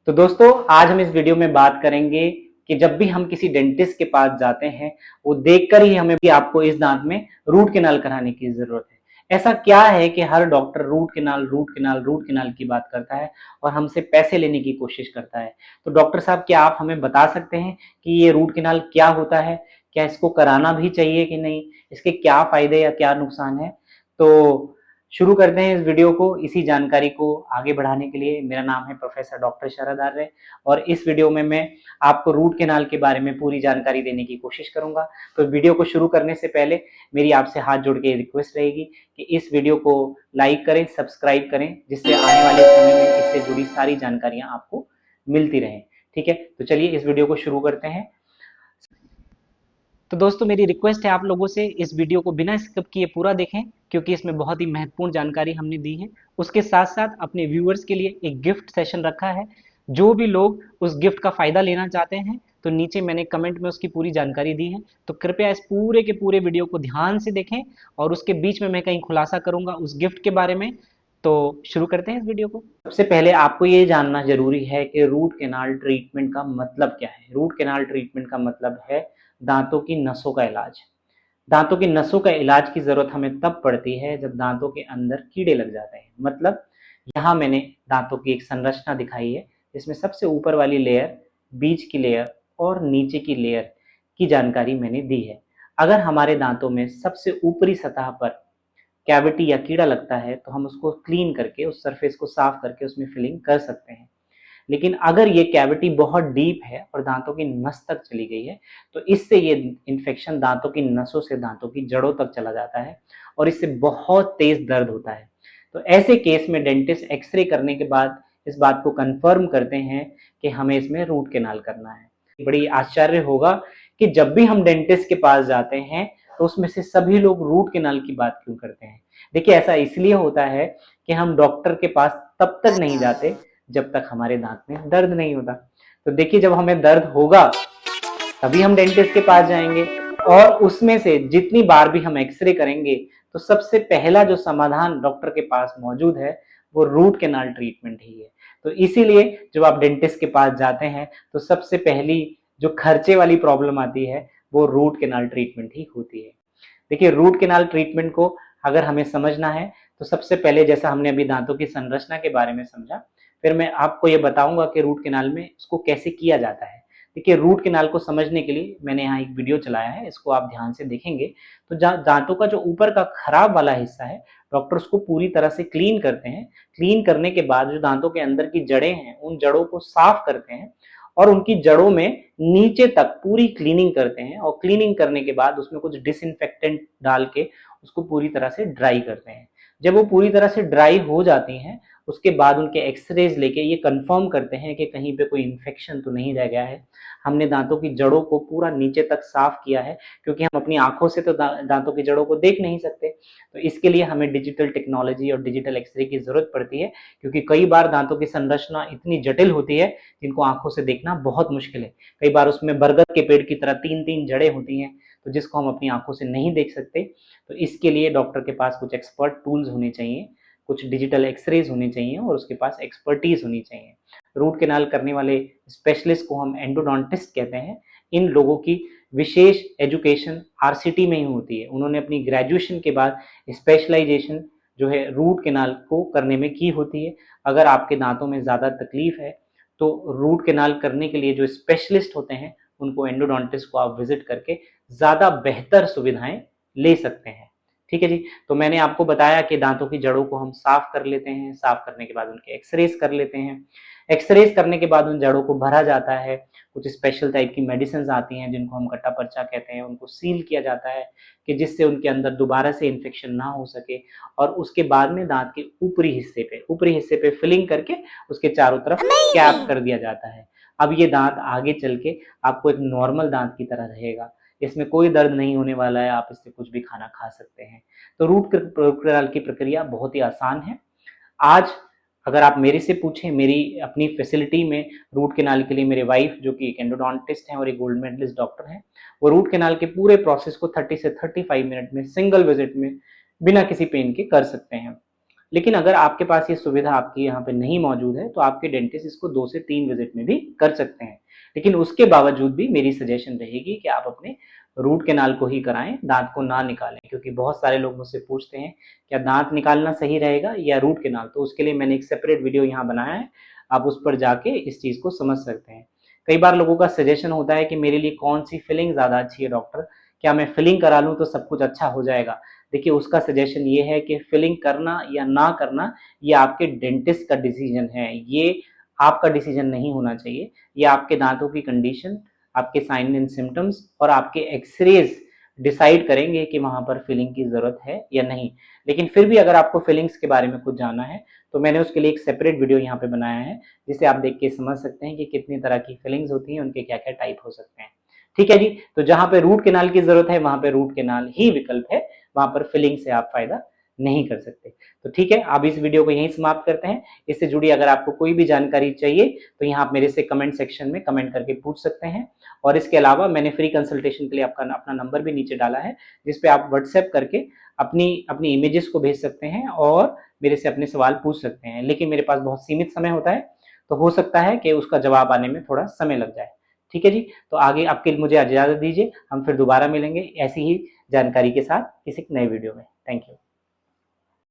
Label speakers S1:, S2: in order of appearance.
S1: तो दोस्तों आज हम इस वीडियो में बात करेंगे कि जब भी हम किसी डेंटिस्ट के पास जाते हैं वो देखकर ही हमें कि आपको इस दांत में रूट कैनाल कराने की जरूरत है। ऐसा क्या है कि हर डॉक्टर रूट कैनाल की बात करता है और हमसे पैसे लेने की कोशिश करता है। तो डॉक्टर साहब क्या आप हमें बता सकते हैं कि ये रूट कैनाल क्या होता है, क्या इसको कराना भी चाहिए कि नहीं, इसके क्या फायदे या क्या नुकसान है। तो शुरू करते हैं इस वीडियो को। इसी जानकारी को आगे बढ़ाने के लिए मेरा नाम है प्रोफेसर डॉक्टर शरद आर्य और इस वीडियो में मैं आपको रूट कैनाल के बारे में पूरी जानकारी देने की कोशिश करूंगा। तो वीडियो को शुरू करने से पहले मेरी आपसे हाथ जोड़ के रिक्वेस्ट रहेगी कि इस वीडियो को लाइक करें, सब्सक्राइब करें, जिससे आने वाले समय में इससे जुड़ी सारी जानकारियां आपको मिलती रहें। ठीक है, तो चलिए इस वीडियो को शुरू करते हैं। तो दोस्तों मेरी रिक्वेस्ट है आप लोगों से इस वीडियो को बिना स्किप किए पूरा देखें, क्योंकि इसमें बहुत ही महत्वपूर्ण जानकारी हमने दी है। उसके साथ साथ अपने व्यूअर्स के लिए एक गिफ्ट सेशन रखा है। जो भी लोग उस गिफ्ट का फायदा लेना चाहते हैं तो नीचे मैंने कमेंट में उसकी पूरी जानकारी दी है। तो कृपया इस पूरे के पूरे वीडियो को ध्यान से देखें और उसके बीच में मैं कहीं खुलासा करूंगा उस गिफ्ट के बारे में। तो शुरू करते हैं इस वीडियो को। सबसे पहले आपको ये जानना जरूरी है कि रूट कैनाल ट्रीटमेंट का मतलब क्या है। रूट कैनाल ट्रीटमेंट का मतलब है दांतों की नसों का इलाज। दांतों की नसों का इलाज की जरूरत हमें तब पड़ती है जब दांतों के अंदर कीड़े लग जाते हैं। मतलब यहाँ मैंने दांतों की एक संरचना दिखाई है जिसमें सबसे ऊपर वाली लेयर, बीच की लेयर और नीचे की लेयर की जानकारी मैंने दी है। अगर हमारे दांतों में सबसे ऊपरी सतह पर कैविटी या कीड़ा लगता है तो हम उसको क्लीन करके, उस सरफेस को साफ करके उसमें फिलिंग कर सकते हैं। लेकिन अगर ये कैविटी बहुत डीप है और दांतों की नस तक चली गई है तो इससे ये इन्फेक्शन दांतों की नसों से दांतों की जड़ों तक चला जाता है और इससे बहुत तेज दर्द होता है। तो ऐसे केस में डेंटिस्ट एक्सरे करने के बाद इस बात को कंफर्म करते हैं कि हमें इसमें रूट कैनाल करना है। बड़ी आश्चर्य होगा कि जब भी हम डेंटिस्ट के पास जाते हैं तो उसमें से सभी लोग रूट कैनाल की बात क्यों करते हैं। देखिए ऐसा इसलिए होता है कि हम डॉक्टर के पास तब तक नहीं जाते जब तक हमारे दांत में दर्द नहीं होता। तो देखिए जब हमें दर्द होगा तभी हम डेंटिस्ट के पास जाएंगे और उसमें से जितनी बार भी हम एक्सरे करेंगे तो सबसे पहला जो समाधान डॉक्टर के पास मौजूद है वो रूट कैनाल ट्रीटमेंट ही है। तो इसीलिए जब आप डेंटिस्ट के पास जाते हैं तो सबसे पहली जो खर्चे वाली प्रॉब्लम आती है वो रूट कैनाल ट्रीटमेंट ही होती है। देखिए रूट कैनाल ट्रीटमेंट को अगर हमें समझना है तो सबसे पहले जैसा हमने अभी दांतों की संरचना के बारे में समझा, फिर मैं आपको ये बताऊंगा कि रूट कैनाल में इसको कैसे किया जाता है। देखिए रूट कैनाल को समझने के लिए मैंने यहाँ एक वीडियो चलाया है, इसको आप ध्यान से देखेंगे तो दांतों का जो ऊपर का खराब वाला हिस्सा है डॉक्टर उसको पूरी तरह से क्लीन करते हैं। क्लीन करने के बाद जो दांतों के अंदर की जड़ें हैं उन जड़ों को साफ करते हैं और उनकी जड़ों में नीचे तक पूरी क्लीनिंग करते हैं और क्लीनिंग करने के बाद उसमें कुछ डिसइंफेक्टेंट डाल के उसको पूरी तरह से ड्राई करते हैं। जब वो पूरी तरह से ड्राई हो जाती हैं उसके बाद उनके एक्सरेज लेके ये कंफर्म करते हैं कि कहीं पे कोई इन्फेक्शन तो नहीं रह गया है, हमने दांतों की जड़ों को पूरा नीचे तक साफ किया है। क्योंकि हम अपनी आंखों से तो दांतों की जड़ों को देख नहीं सकते, तो इसके लिए हमें डिजिटल टेक्नोलॉजी और डिजिटल एक्सरे की जरूरत पड़ती है। क्योंकि कई बार दांतों की संरचना इतनी जटिल होती है जिनको आंखों से देखना बहुत मुश्किल है। कई बार उसमें बरगद के पेड़ की तरह तीन तीन जड़ें होती हैं तो जिसको हम अपनी आंखों से नहीं देख सकते। तो इसके लिए डॉक्टर के पास कुछ एक्सपर्ट टूल्स होने चाहिए, कुछ डिजिटल एक्सरेज होने चाहिए और उसके पास एक्सपर्टीज होनी चाहिए। रूट कैनाल करने वाले स्पेशलिस्ट को हम एंडोडोंटिस्ट कहते हैं। इन लोगों की विशेष एजुकेशन आरसीटी में ही होती है। उन्होंने अपनी ग्रेजुएशन के बाद स्पेशलाइजेशन जो है रूट कैनाल को करने में की होती है। अगर आपके दांतों में ज़्यादा तकलीफ है तो रूट कैनाल करने के लिए जो स्पेशलिस्ट होते हैं उनको एंडोडोंटिस्ट को आप विजिट करके ज़्यादा बेहतर सुविधाएं ले सकते हैं। ठीक है जी। तो मैंने आपको बताया कि दांतों की जड़ों को हम साफ कर लेते हैं, साफ करने के बाद उनके एक्सरेज कर लेते हैं। एक्सरेज करने के बाद उन जड़ों को भरा जाता है। कुछ स्पेशल टाइप की मेडिसिन आती हैं जिनको हम कट्टा पर्चा कहते हैं, उनको सील किया जाता है कि जिससे उनके अंदर दोबारा से इन्फेक्शन ना हो सके। और उसके बाद में दांत के ऊपरी हिस्से पे फिलिंग करके उसके चारों तरफ कैप कर दिया जाता है। अब ये दांत आगे चल के आपको एक नॉर्मल दांत की तरह रहेगा, इसमें कोई दर्द नहीं होने वाला है, आप इससे कुछ भी खाना खा सकते हैं। तो रूट कैनाल की प्रक्रिया बहुत ही आसान है। आज अगर आप मेरे से पूछें, मेरी अपनी फैसिलिटी में रूट कैनाल के लिए मेरे वाइफ जो कि एक एंडोडोंटिस्ट हैं और एक गोल्ड मेडलिस्ट डॉक्टर हैं, वो रूट कैनाल के पूरे प्रोसेस को 30 से 35 मिनट में सिंगल विजिट में बिना किसी पेन के कर सकते हैं। लेकिन अगर आपके पास ये सुविधा आपकी यहाँ पे नहीं मौजूद है तो आपके डेंटिस्ट इसको 2 से 3 विजिट में भी कर सकते हैं। लेकिन उसके बावजूद भी मेरी सजेशन रहेगी कि आप अपने रूट कैनाल को ही कराएं, दांत को ना निकालें, क्योंकि बहुत सारे लोग मुझसे पूछते हैं क्या दांत निकालना सही रहेगा या रूट कैनाल। तो उसके लिए मैंने एक सेपरेट वीडियो यहाँ बनाया है, आप उस पर जाके इस चीज़ को समझ सकते हैं। कई बार लोगों का सजेशन होता है कि मेरे लिए कौन सी फिलिंग ज़्यादा अच्छी है डॉक्टर, क्या मैं फिलिंग करा लूँ तो सब कुछ अच्छा हो जाएगा। देखिए उसका सजेशन ये है कि फिलिंग करना या ना करना ये आपके डेंटिस्ट का डिसीजन है, ये आपका डिसीजन नहीं होना चाहिए। ये आपके दांतों की कंडीशन, आपके साइन एंड सिम्टम्स और आपके एक्सरेज डिसाइड करेंगे कि वहां पर फिलिंग की जरूरत है या नहीं। लेकिन फिर भी अगर आपको फिलिंग्स के बारे में कुछ जानना है तो मैंने उसके लिए एक सेपरेट वीडियो यहाँ पे बनाया है, जिसे आप देख के समझ सकते हैं कि कितनी तरह की फिलिंग्स होती हैं, उनके क्या क्या टाइप हो सकते हैं। ठीक है जी, तो जहां पे रूट केनाल की जरूरत है वहां पे रूट केनाल ही विकल्प है, वहां पर फिलिंग से आप फायदा नहीं कर सकते। तो ठीक है, आप इस वीडियो को यहीं समाप्त करते हैं। इससे जुड़ी अगर आपको कोई भी जानकारी चाहिए तो यहाँ आप मेरे से कमेंट सेक्शन में कमेंट करके पूछ सकते हैं। और इसके अलावा मैंने फ्री कंसल्टेशन के लिए आपका अपना नंबर भी नीचे डाला है, जिसपे आप व्हाट्सएप करके अपनी अपनी इमेजेस को भेज सकते हैं और मेरे से अपने सवाल पूछ सकते हैं। लेकिन मेरे पास बहुत सीमित समय होता है, तो हो सकता है कि उसका जवाब आने में थोड़ा समय लग जाए। ठीक है जी, तो आगे आपके मुझे इजाजत दीजिए, हम फिर दोबारा मिलेंगे ऐसी ही जानकारी के साथ किसी नए वीडियो में। Thank you.